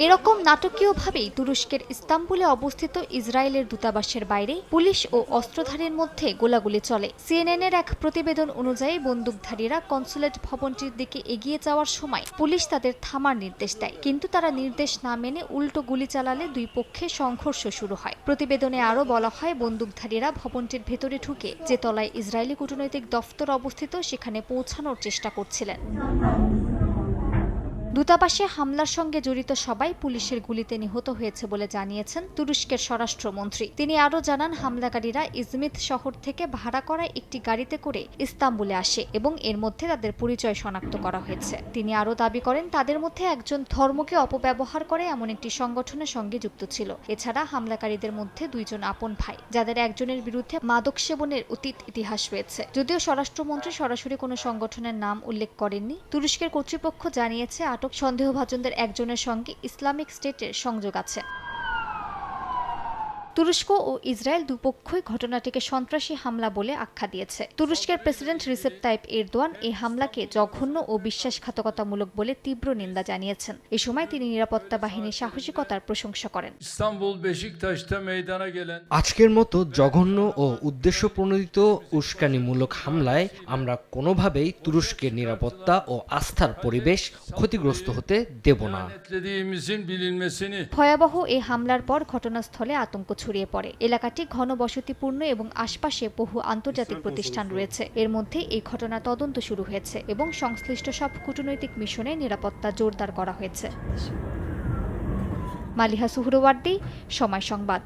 এরকম নাটকীয়ভাবেই তুরস্কের ইস্তাম্বুলে অবস্থিত ইসরায়েলের দূতাবাসের বাইরে পুলিশ ও অস্ত্রধারীর মধ্যে গোলাগুলি চলে। সিএনএন-এর এক প্রতিবেদন অনুযায়ী বন্দুকধারীরা কনসুলেট ভবনটির দিকে এগিয়ে যাওয়ার সময় পুলিশ তাদের থামার নির্দেশ দেয়, কিন্তু তারা নির্দেশ না মেনে উল্টো গুলি চালালে দুই পক্ষে সংঘর্ষ শুরু হয়। প্রতিবেদনে আরও বলা হয়, বন্দুকধারীরা ভবনটির ভেতরে ঢুকে যে তলায় ইসরায়েলি কূটনৈতিক দফতর অবস্থিত সেখানে পৌঁছানোর চেষ্টা করছিলেন। দূতাবাসে হামলার সঙ্গে জড়িত সবাই পুলিশের গুলিতে নিহত হয়েছে বলে জানিয়েছেন তুরস্কের স্বরাষ্ট্রমন্ত্রী। তিনি আরও জানান, হামলাকারীরা ইজমিত শহর থেকে ভাড়া করা একটি গাড়িতে করে ইস্তাম্বুলে আসে এবং এর মধ্যে তাদের পরিচয় শনাক্ত করা হয়েছে। তিনি আরও দাবি করেন, তাদের মধ্যে একজন ধর্মকে অপব্যবহার করে এমন একটি সংগঠনের সঙ্গে যুক্ত ছিল। এছাড়া হামলাকারীদের মধ্যে দুইজন আপন ভাই, যাদের একজনের বিরুদ্ধে মাদক সেবনের অতীত ইতিহাস রয়েছে। যদিও স্বরাষ্ট্রমন্ত্রী সরাসরি কোনো সংগঠনের নাম উল্লেখ করেননি, তুরস্কের কর্তৃপক্ষ জানিয়েছে আটক সন্দেহভাজনদের একজনের সঙ্গে ইসলামিক স্টেটের সংযোগ আছে। তুরস্ক ও ইসরায়েল দুপক্ষই ঘটনাটিকে সন্ত্রাসী হামলা বলে আখ্যা দিয়েছে। তুরস্কের প্রেসিডেন্ট রিসেপ তাইপ এরদোয়ান এই হামলাকে জঘন্য ও বিশ্বাসঘাতকতামূলক বলে তীব্র নিন্দা জানিয়েছেন। এ সময় তিনি নিরাপত্তা বাহিনীর সাহসিকতার প্রশংসা করেন। আজকের মতো জঘন্য ও উদ্দেশ্যপ্রণোদিত উস্কানিমূলক হামলায় আমরা কোনোভাবেই তুরস্কের নিরাপত্তা ও আস্থার পরিবেশ ক্ষতিগ্রস্ত হতে দেব না। ভয়াবহ এই হামলার পর ঘটনাস্থলে আতঙ্ক ছড়িয়ে পড়ে। এলাকাটি ঘনবসতিপূর্ণ এবং আশপাশে বহু আন্তর্জাতিক প্রতিষ্ঠান রয়েছে। এর মধ্যে এই ঘটনার তদন্ত শুরু হয়েছে এবং সংশ্লিষ্ট সব কূটনৈতিক মিশনে নিরাপত্তা জোরদার করা হয়েছে। মালিহা সুহরওয়ার্দী, সময় সংবাদ।